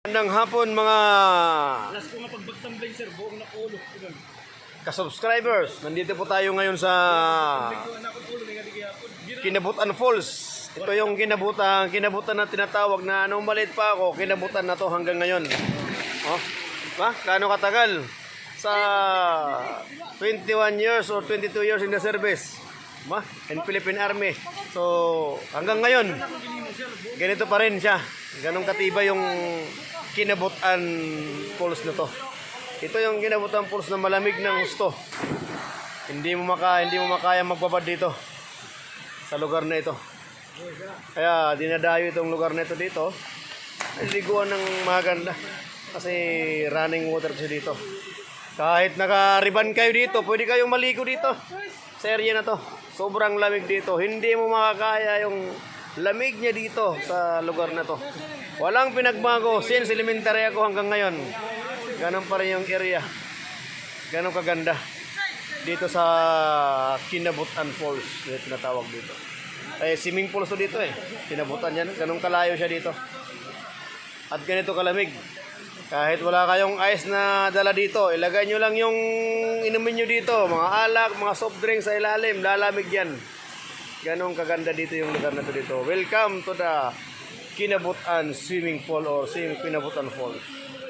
Magandang hapon mga Alas ko nga pagbagtambay sir, buong nakulo. ka-subscribers. Nandito po tayo ngayon sa Kinabutan Falls. Ito yung kinabutan na tinatawag na nung maliit pa ako, kinabutan na to hanggang ngayon. Oh, ba? Gaano katagal? Sa 21 years or 22 years in the service. Ba? In Philippine Army. So, hanggang ngayon, ganito pa rin siya. Ganong katiba yung Kinabutan Falls na to. Ito yung Kinabutan Falls na malamig ng gusto. Hindi mo makaya magbabad dito sa lugar na ito. Kaya dinadayo itong lugar na ito dito. Liguan ng maganda kasi running water siya dito. Kahit naka-riban kayo dito, pwede kayong maligo dito sa area na to. Sobrang lamig dito. Hindi mo makakaya yung lamig niya dito sa lugar na to. Walang pinagbago since elementary ako hanggang ngayon. Ganon pa rin yung area. Ganon kaganda dito sa Kinabutan Falls. Dito tinatawag dito. Swimming pool to dito Kinabutan yan. Ganon kalayo siya dito. At ganito kalamig. Kahit wala kayong ice na dala dito, ilagay nyo lang yung inumin nyo dito. Mga alak, mga soft drinks sa ilalim. Lalamig yan. Ganong kaganda dito yung lugar na to dito. Welcome to the Kinabutan Swimming Pool or Kinabutan Falls.